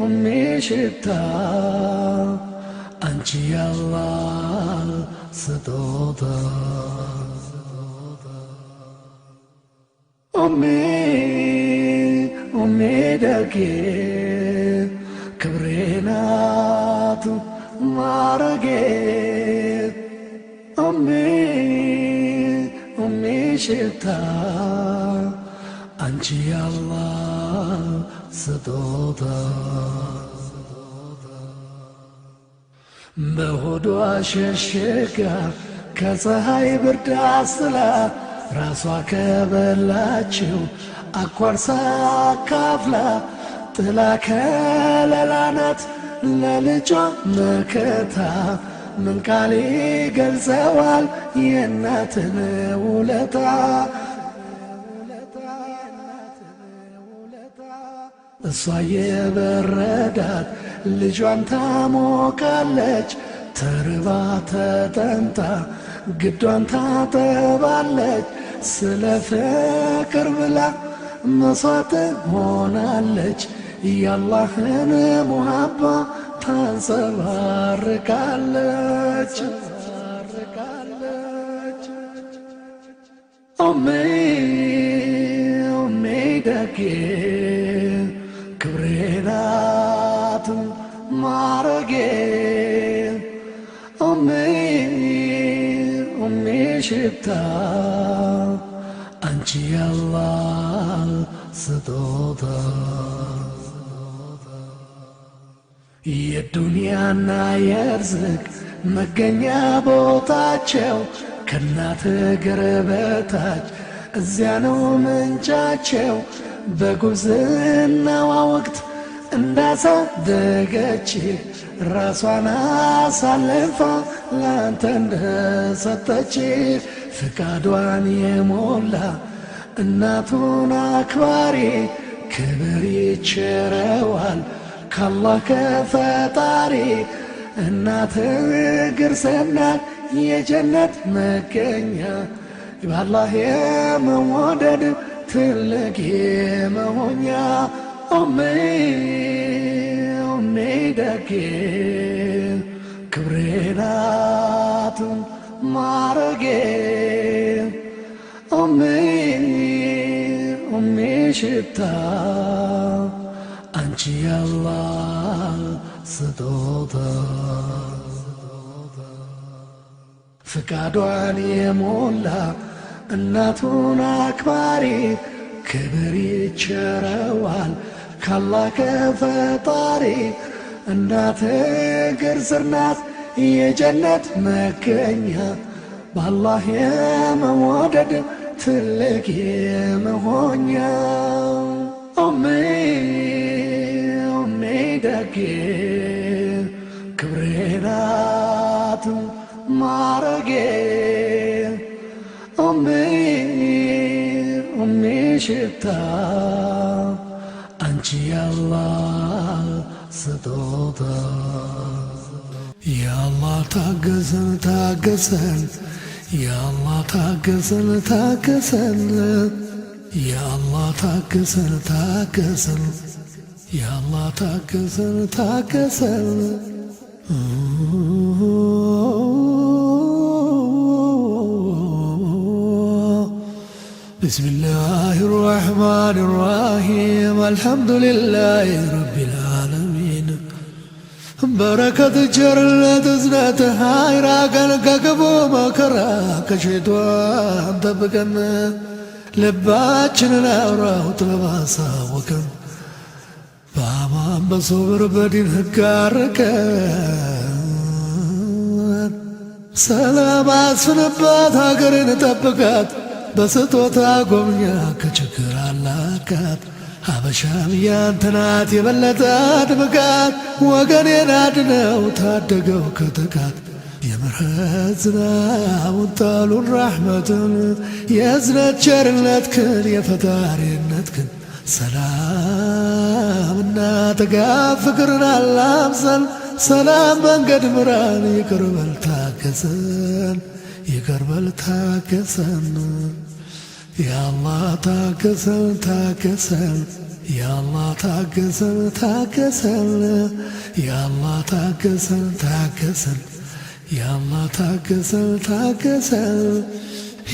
أمي شتا أنت يا الله سطوطا أمي دكي كبرينات مارجيت أمي شتا أنت يا الله سطوطا بهدوء ششكا كصهاي برد عسلا راسوا كبلاتشو أكورسا كافلا طلا كللانات للجو مكتا من قالي قل زوال يناتن ولتا الصاية بردات لجوان تاموكالج تربا تتنتا قدوان تاتبالج سلفكر بلا مصات هونالج يالله محبة تنصباركالج أمي دكي كبرينات مارجين أمي شتا أنت يا الله سطوطا الدنيا يرزق مجنيا بوتاچو كنات قربتاج الزيانو منجاچو بغزنا وقت انداسا دغچي راسوانا سالفا لانت اندسطچي فقادوان يمولا እናቱን አክባሪ ክብር ይቸረዋል ካላህ ከፈጣሪ እናት እግር ሰናት የጀነት መገኛ ባላህ የመወደድ ትልቅ የመሆኛ ኦሜ ደጌ ክብሬ ናት ማረጌ ኦሜ ሽታ አንቺ ያላህ ስጦታ ፍቃዷን የሞላ እናቱን አክባሪ ክብር ይቸረዋል ካላህ ከፈጣሪ እናት እግር ስር ናት የጀነት መገኛ በአላህ የመወደድ ትልቅ የመሆኛ ኦሜ ደጌ ክብሬ ናት ማረጌ ኦሜ ሽታ አንቺ ያላህ ስጦታ ያአላህ ታገሰን ታገሰን ያአላህ ታገሰን ታገሰን ያአላህ ታገሰን ታገሰን ያአላህ ታገሰን ታገሰን بسم الله الرحمن الرحيم الحمد لله رب العالمين بركة جرلة زنات هايرا كان كقبو مكرا كشيطوان تبكن لباتشن ناورا وطلباسا وكن بامان بصبر بدين هكاركن سلام عصفنبات هاكرين تبكات በስጦታ ጎብኛ ከችግር አላቃት ሀበሻም ያንተ ናት የበለጠ አድምቃት ወገኔን አድነው ታደገው ከጥቃት የምህረት ዝናቡን ጣሉን ራሕመትን የእዝነት ቸርነትክን የፈጣሪነትክን ሰላምና ጥጋብ ፍቅርን አላብሰን ሰላም መንገድ ምራን ይቅር በል ታገሰን ይቅር በል ታገሰን ያአላህ ታገሰን ታገሰን ያአላህ ታገሰን ታገሰን ያአላህ ታገሰን ታገሰን ያአላህ ታገሰን ታገሰን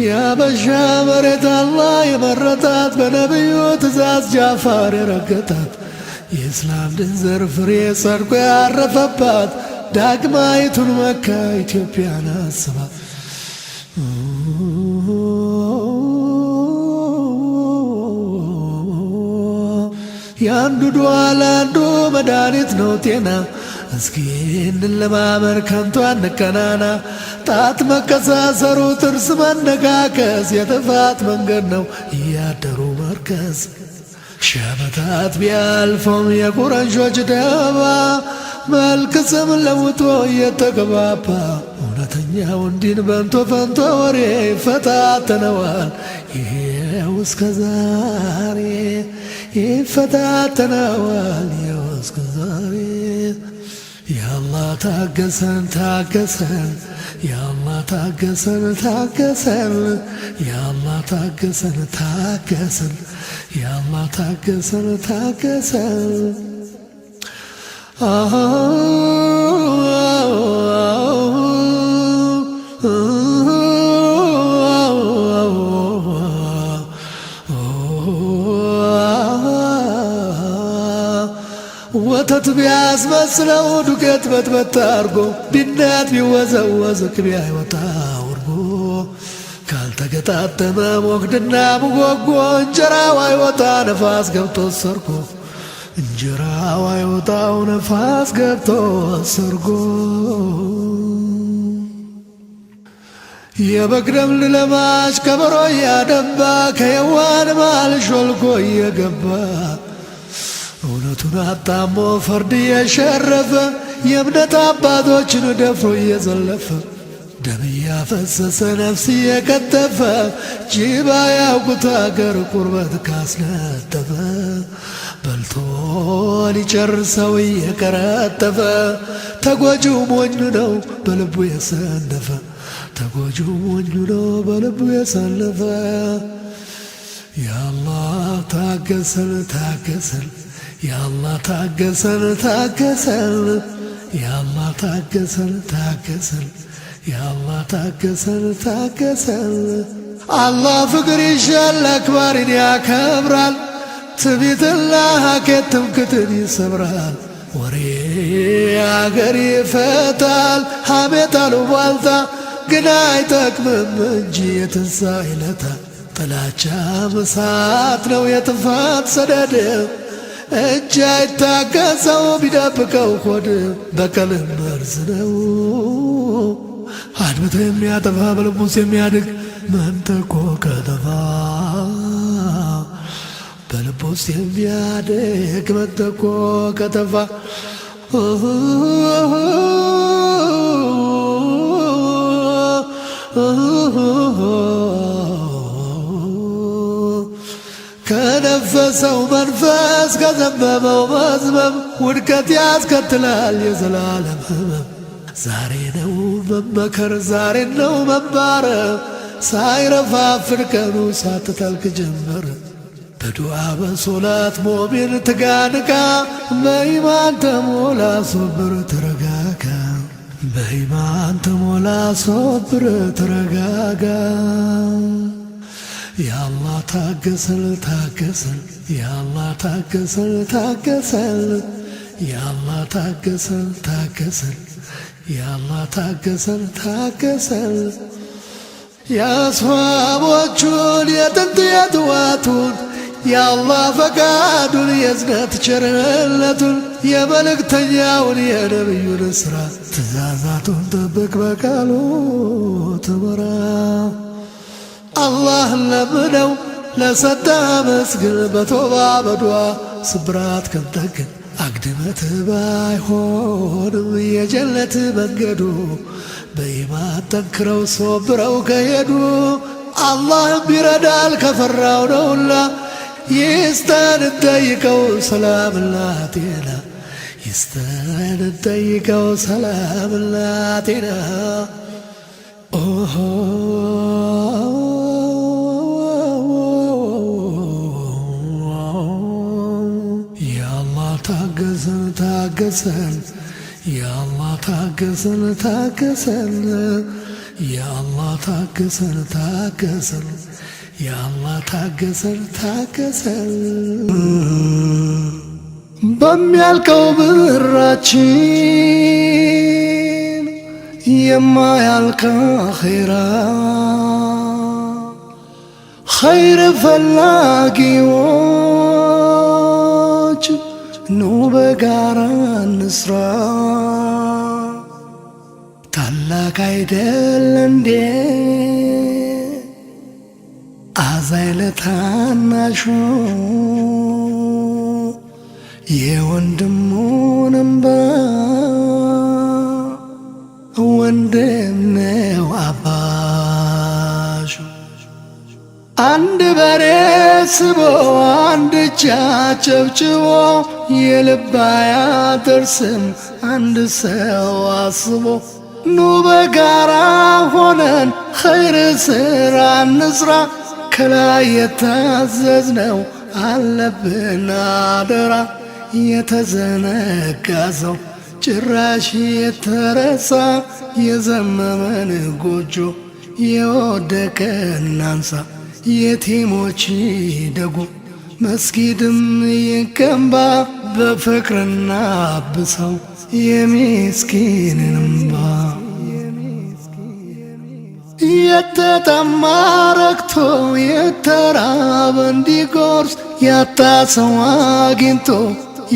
ያበሻ መሬት አላህ የመረጣት በነቢዩ ትእዛዝ ጃፋር የረገጣት የእስላም ድንዘር ፍሬ ጸድቆ ያረፈባት ዳግማይቱን መካ ኢትዮጵያን አስባት ያንዱ ዱዓ ለአንዱ መድኃኒት ነው ጤና እስኪ እንለማመር ከንቱ አንቀናና ጣት መቀሳሰሩ ጥርስ መነካከስ የጥፋት መንገድ ነው እያደሩ መርከስ ሺህ ዓመታት ቢያልፈውም የቁረንሾች ደባ መልክ ስም ለውጦ እየተገባባ እውነተኛው ዲን በንቶ ፈንቶ ወሬ ይፈታተነዋል ይሄው እስከ ዛሬ ይፈታተነዋል ይሄው እስከ ዛሬ ያአላህ ታገሰን ታገሰን ያአላህ ታገሰን ታገሰን ያአላህ ታገሰን ታገሰን ያአላህ ታገሰን ታገሰን ወተት ቢያስመስለው ዱቄት በጥበጥ አርጎ ቢናት ቢወዘወዝ ቅቤ አይወጣ ወርጎ ካልተገጣጠመ ሞክድና ሙጎጎ እንጀራው አይወጣ ነፋስ ገብቶ ሰርጎ እንጀራው አይወጣው ነፋስ ገብቶ ሰርጎ የበግ ረምል ለማች ከበሮ እያደባ ከየዋን ማል ሾልኮ እየገባ እውነቱን አጣሞ ፈርድ እየሸረፈ የእምነት አባቶችን ደፍሮ እየዘለፈ ደም እያፈሰሰ ነፍስ እየቀጠፈ ጅባ ያውቁት አገር ቁርበት ካስነጠፈ በልቶ ሊጨርሰው እየቀረጠፈ ተጎጂው ሞኙ ነው በልቡ የሰነፈ ተጎጂው ሞኙ ነው በልቡ የሰነፈ ያአላህ ታገሰን ታገሰን ያአላህ ታገሰን ታገሰን ያአላህ ታገሰን ታገሰን ያአላህ ታገሰን ታገሰን አላህ ፍቅር ይሻል አክባሪን ያከብራል ትዕቢትና ሀኬት ትምክህትን ይሰብራል ወሬ አገር ይፈታል ሐሜት አሉባልታ ግን አይጠቅምም እንጂ የትንሣኤ ዕለት ጥላቻ እሳት ነው የጥፋት ሰደድ እጅ አይታገሰው ቢደብቀው ሆድ በቀልም መርዝ ነው አድብቶ የሚያጠፋ በልቡስ የሚያድግ መንተቆ ከተፋ በልቡስ የሚያድግ መንተቆ ከተፋ ከነፈሰው መንፈስ ከዘመመው መዝመም ውድቀት ያስከትላል የዘላለም ህመም ዛሬ ነው መመከር ዛሬ ነው መባረር ሳይረፋፍር ቀኑ ሳትጠልቅ ጀመር በዱዓ በሶላት ሞሚን ትጋንቃ በኢማን ተሞላ ሶብር ተረጋጋ በኢማን ተሞላ ሶብር ተረጋጋ ያአላህ ታገሰን ታገሰን ያአላህ ታገሰን ታገሰን ያአላህ ታገሰን ታገሰን ያአላህ ታገሰን ታገሰን የአስዋቦቹን የጥንት የጥዋቱን የአላህ ፈቃዱን የእዝነት ቸርነቱን የመልእክተኛውን የነቢዩን ሥራ ትእዛዛቱን ጠብቅ በቃሉ ትመራ አላህን ለምነው ለሰጠ መስግን በቶባ በዱዓ ስብራት ከምጠግን አግድመት ባይሆንም የጀነት መንገዱ በኢማን ጠንክረው ሶብረው ከሄዱ አላህም ይረዳል ከፈራው ነውና ይስጠን እንጠይቀው ሰላምና ጤና ይስጠን እንጠይቀው ሰላምና ጤና ታገሰን ታገሰን ያአላህ ታገሰን ታገሰን ያአላህ ታገሰን ታገሰን ያአላህ ታገሰን ታገሰን በሚያልቀው ብራችን የማያልቅ አኺራ ኸይር ፈላጊዎች ኑ በጋራ እንስራ ታላቅ አይደል እንዴ አዛኝ ለታናሹ የወንድሙን እንባ ወንድም ነው አባሹ አንድ በሬ ስቦ አንድ እጅ አጨብጭቦ የልብ አያደርስም አንድ ሰው አስቦ ኑ በጋራ ሆነን ኸይር ስራ እንስራ ከላይ የታዘዝነው አለብን አደራ የተዘነጋ ሰው ጭራሽ የተረሳ የዘመመን ጎጆ የወደቀ እናንሳ የቲሞች ደጉ መስጊድም ይገንባ በፍቅርና ብሰው የሚስኪንን እንባ የተጠማ ረክቶ የተራበ እንዲጎርስ ያጣ ሰው አግኝቶ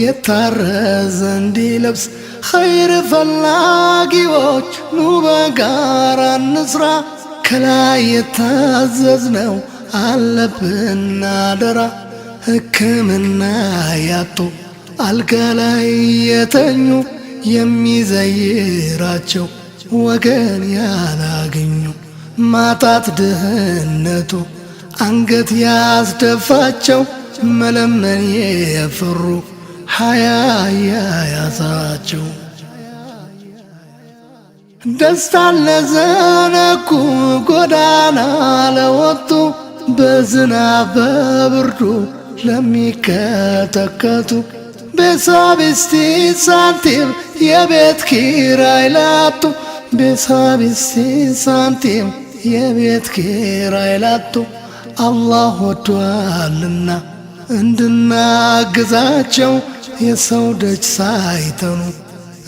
የታረዘ እንዲለብስ ኸይር ፈላጊዎች ኑ በጋራ እንስራ ከላይ የታዘዝነው አለብን አደራ ሕክምና ያጡ አልጋ ላይ የተኙ የሚዘይራቸው ወገን ያላገኙ ማጣት ድህነቱ አንገት ያስደፋቸው መለመን የፈሩ ሀያ ያያዛቸው ደስታን ለዘነጉ ጎዳና ለወጡ በዝናብ በብርዱ ለሚከተከቱ ቤሳቢስቲ ሳንቲም የቤት ኪራይ ላጡ ቤሳቢስቲ ሳንቲም የቤት ኪራይ ላጡ አላህ ወዷልና እንድናግዛቸው የሰው ደጅ ሳይተኑ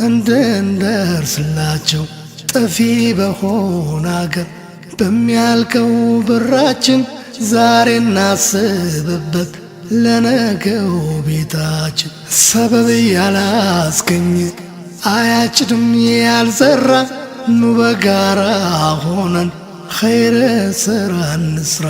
እንድንደርስላቸው ጠፊ በሆነ አገር በሚያልቀው ብራችን ዛሬ እናስብበት ለነገው ቤታችን ሰበብ ያላስገኘ አያጭድም ያልዘራ ኑ በጋራ ሆነን ኸይር ስራ እንስራ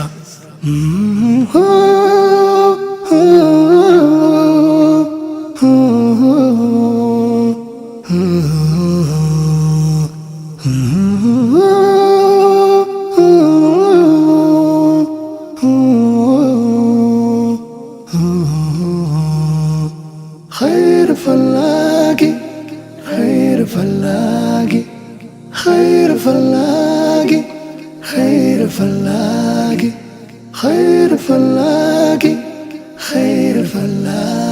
خير فلاقي خير فلاقي خير فلاقي خير فلاقي خير فلاقي خير فلاقي